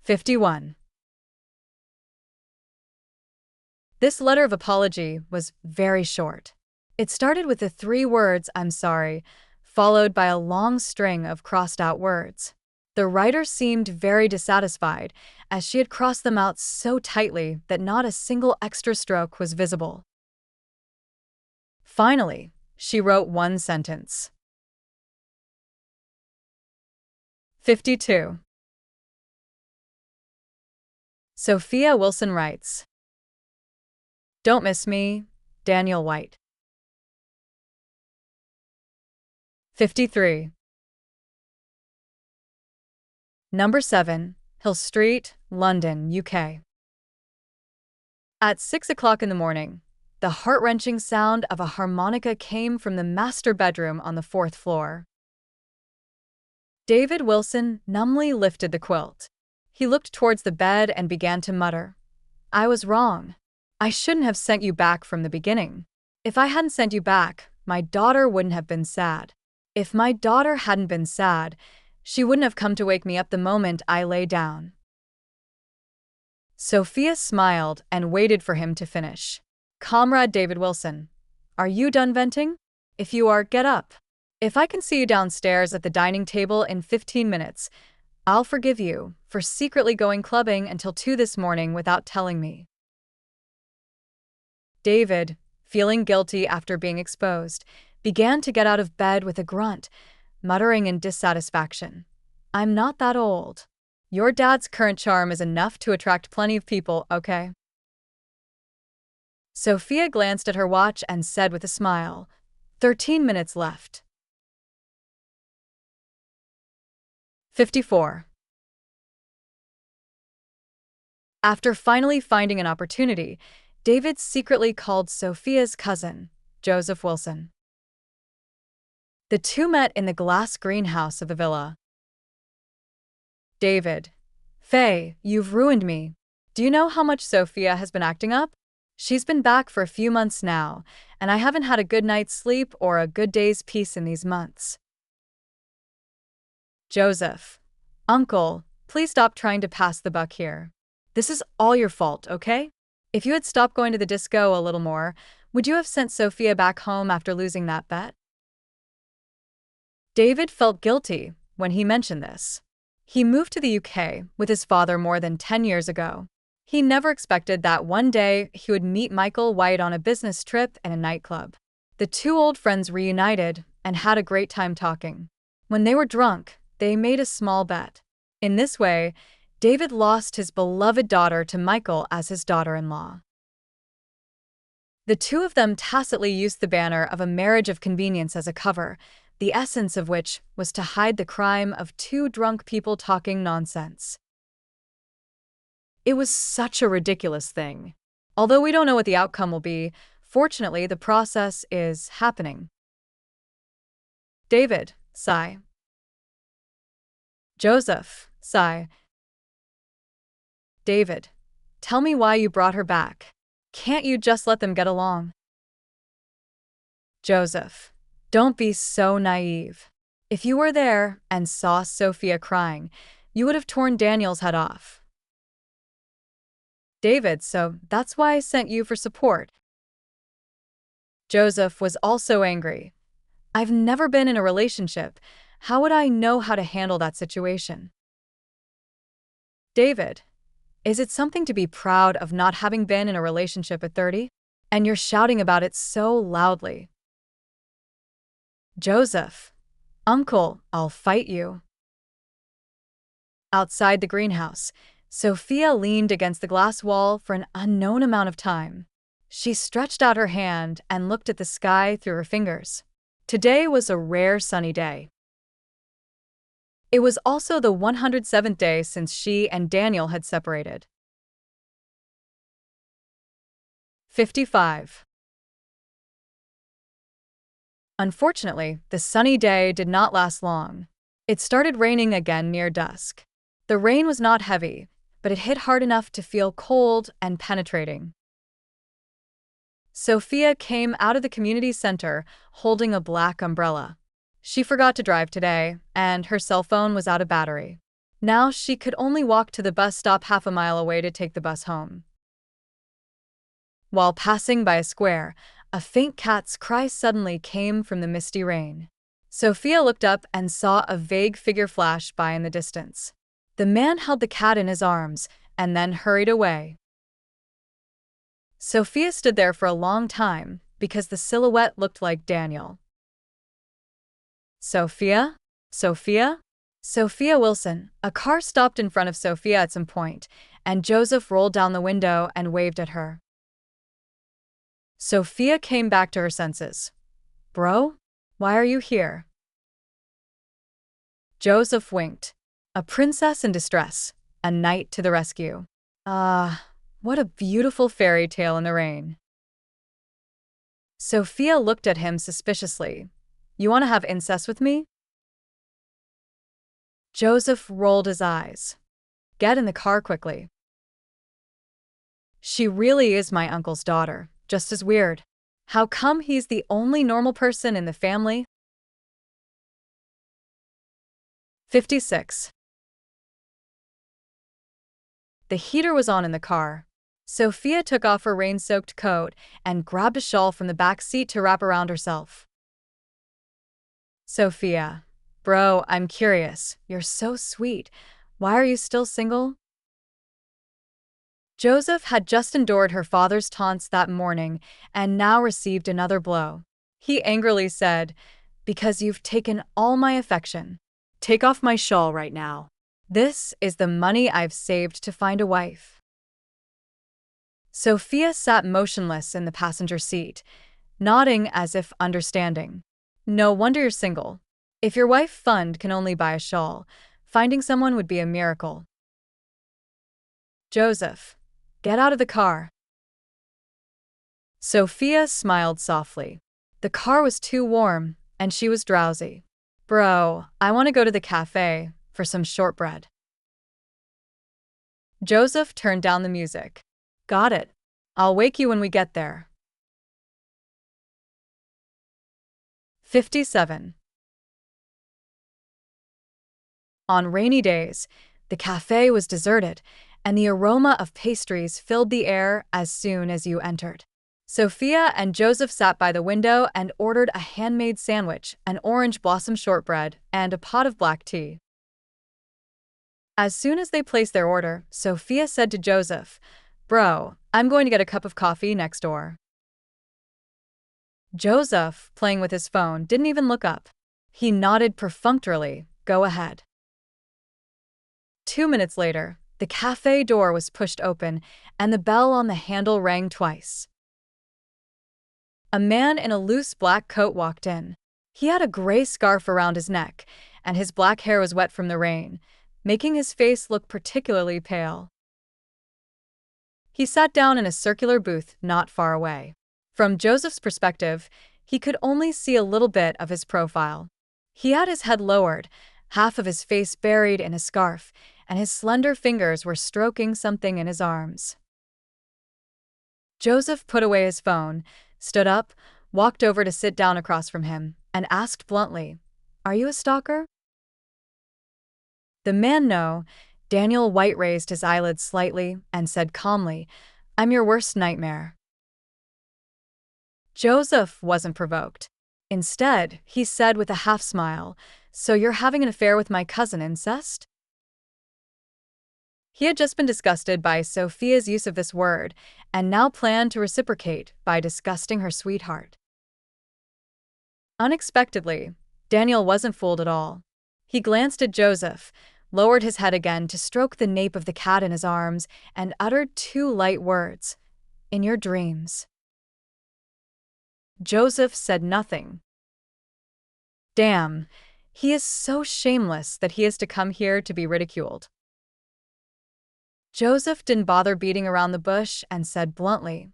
51. This letter of apology was very short. It started with the 3 words, "I'm sorry," followed by a long string of crossed-out words. The writer seemed very dissatisfied, as she had crossed them out so tightly that not a single extra stroke was visible. Finally, she wrote one sentence. 52. Sophia Wilson writes, "Don't miss me, Daniel White." 53. Number 7, Hill Street, London, UK. At 6 o'clock in the morning, the heart-wrenching sound of a harmonica came from the master bedroom on the 4th floor. David Wilson numbly lifted the quilt. He looked towards the bed and began to mutter, "I was wrong. I shouldn't have sent you back from the beginning. If I hadn't sent you back, my daughter wouldn't have been sad. If my daughter hadn't been sad, she wouldn't have come to wake me up the moment I lay down." Sophia smiled and waited for him to finish. "Comrade David Wilson, are you done venting? If you are, get up. If I can see you downstairs at the dining table in 15 minutes, I'll forgive you for secretly going clubbing until 2 this morning without telling me." David, feeling guilty after being exposed, began to get out of bed with a grunt, muttering in dissatisfaction, "I'm not that old. Your dad's current charm is enough to attract plenty of people, okay?" Sophia glanced at her watch and said with a smile, 13 minutes left. 54. After finally finding an opportunity, David secretly called Sophia's cousin, Joseph Wilson. The two met in the glass greenhouse of the villa. "David, Faye, you've ruined me. Do you know how much Sophia has been acting up? She's been back for a few months now, and I haven't had a good night's sleep or a good day's peace in these months." "Joseph, Uncle, please stop trying to pass the buck here. This is all your fault, okay? If you had stopped going to the disco a little more, would you have sent Sophia back home after losing that bet?" David felt guilty when he mentioned this. He moved to the UK with his father more than 10 years ago. He never expected that one day he would meet Michael White on a business trip in a nightclub. The two old friends reunited and had a great time talking. When they were drunk, they made a small bet. In this way, David lost his beloved daughter to Michael as his daughter-in-law. The two of them tacitly used the banner of a marriage of convenience as a cover, the essence of which was to hide the crime of two drunk people talking nonsense. It was such a ridiculous thing. Although we don't know what the outcome will be, fortunately the process is happening. David, sigh. Joseph, sigh. David, tell me why you brought her back. Can't you just let them get along? Joseph, don't be so naive. If you were there and saw Sophia crying, you would have torn Daniel's head off. David, so that's why I sent you for support. Joseph was also angry. I've never been in a relationship. How would I know how to handle that situation? David, is it something to be proud of not having been in a relationship at 30? And you're shouting about it so loudly. Joseph, Uncle, I'll fight you. Outside the greenhouse, Sophia leaned against the glass wall for an unknown amount of time. She stretched out her hand and looked at the sky through her fingers. Today was a rare sunny day. It was also the 107th day since she and Daniel had separated. 55. Unfortunately, the sunny day did not last long. It started raining again near dusk. The rain was not heavy, but it hit hard enough to feel cold and penetrating. Sophia came out of the community center holding a black umbrella. She forgot to drive today, and her cell phone was out of battery. Now she could only walk to the bus stop half a mile away to take the bus home. While passing by a square, a faint cat's cry suddenly came from the misty rain. Sophia looked up and saw a vague figure flash by in the distance. The man held the cat in his arms and then hurried away. Sophia stood there for a long time because the silhouette looked like Daniel. Sophia? Sophia? Sophia Wilson. A car stopped in front of Sophia at some point, and Joseph rolled down the window and waved at her. Sophia came back to her senses. Bro? Why are you here? Joseph winked. A princess in distress, a knight to the rescue. What a beautiful fairy tale in the rain. Sophia looked at him suspiciously. You want to have incest with me? Joseph rolled his eyes. Get in the car quickly. She really is my uncle's daughter, just as weird. How come he's the only normal person in the family? 56. The heater was on in the car. Sophia took off her rain-soaked coat and grabbed a shawl from the back seat to wrap around herself. Sophia. Bro, I'm curious. You're so sweet. Why are you still single? Joseph had just endured her father's taunts that morning and now received another blow. He angrily said, Because you've taken all my affection. Take off my shawl right now. This is the money I've saved to find a wife. Sophia sat motionless in the passenger seat, nodding as if understanding. No wonder you're single. If your wife fund can only buy a shawl, finding someone would be a miracle. Joseph, get out of the car. Sophia smiled softly. The car was too warm, and she was drowsy. Bro, I want to go to the cafe for some shortbread. Joseph turned down the music. Got it. I'll wake you when we get there. 57. On rainy days, the cafe was deserted, and the aroma of pastries filled the air as soon as you entered. Sophia and Joseph sat by the window and ordered a handmade sandwich, an orange blossom shortbread, and a pot of black tea. As soon as they placed their order, Sophia said to Joseph, Bro, I'm going to get a cup of coffee next door. Joseph, playing with his phone, didn't even look up. He nodded perfunctorily. Go ahead. 2 minutes later, the cafe door was pushed open and the bell on the handle rang twice. A man in a loose black coat walked in. He had a gray scarf around his neck, and his black hair was wet from the rain, making his face look particularly pale. He sat down in a circular booth not far away. From Joseph's perspective, he could only see a little bit of his profile. He had his head lowered, half of his face buried in a scarf, and his slender fingers were stroking something in his arms. Joseph put away his phone, stood up, walked over to sit down across from him, and asked bluntly, Are you a stalker? The man no. Daniel White raised his eyelids slightly and said calmly, I'm your worst nightmare. Joseph wasn't provoked. Instead, he said with a half smile, So you're having an affair with my cousin, incest? He had just been disgusted by Sophia's use of this word and now planned to reciprocate by disgusting her sweetheart. Unexpectedly, Daniel wasn't fooled at all. He glanced at Joseph, lowered his head again to stroke the nape of the cat in his arms, and uttered 2 light words, In your dreams. Joseph said nothing. Damn, he is so shameless that he is to come here to be ridiculed. Joseph didn't bother beating around the bush and said bluntly,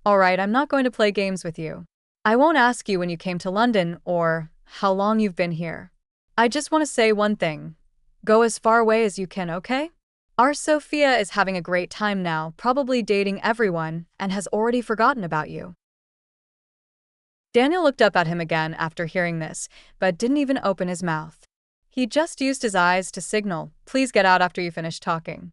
All right, I'm not going to play games with you. I won't ask you when you came to London or how long you've been here. I just want to say one thing. Go as far away as you can, okay? Our Sophia is having a great time now, probably dating everyone, and has already forgotten about you. Daniel looked up at him again after hearing this, but didn't even open his mouth. He just used his eyes to signal, "Please get out after you finish talking."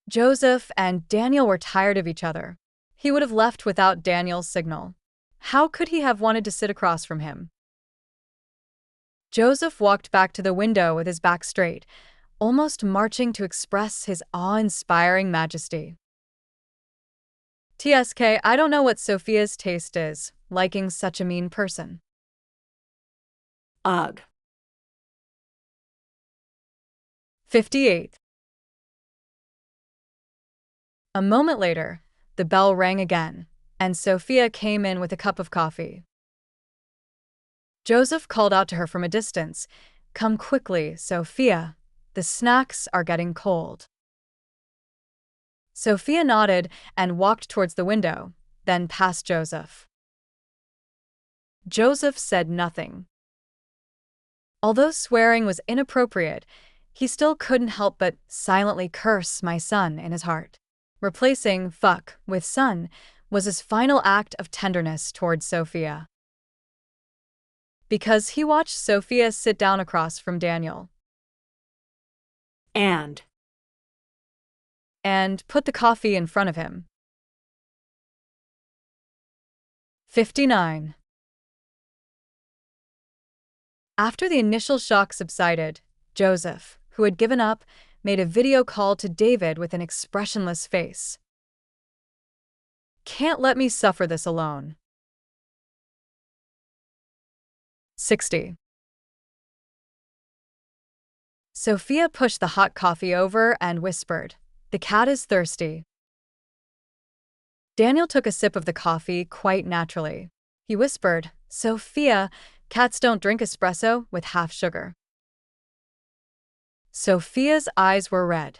Joseph and Daniel were tired of each other. He would have left without Daniel's signal. How could he have wanted to sit across from him? Joseph walked back to the window with his back straight, almost marching to express his awe-inspiring majesty. TSK, I don't know what Sophia's taste is, liking such a mean person. Ugh. 58. A moment later, the bell rang again, and Sophia came in with a cup of coffee. Joseph called out to her from a distance, "Come quickly, Sophia. The snacks are getting cold." Sophia nodded and walked towards the window, then past Joseph. Joseph said nothing. Although swearing was inappropriate, he still couldn't help but silently curse "my son" in his heart. Replacing "fuck" with "son" was his final act of tenderness towards Sophia. Because he watched Sophia sit down across from Daniel. And Put the coffee in front of him. 59. After the initial shock subsided, Joseph, who had given up, made a video call to David with an expressionless face. "Can't let me suffer this alone." 60. Sophia pushed the hot coffee over and whispered, "The cat is thirsty." Daniel took a sip of the coffee quite naturally. He whispered, "Sophia, cats don't drink espresso with half sugar." Sophia's eyes were red.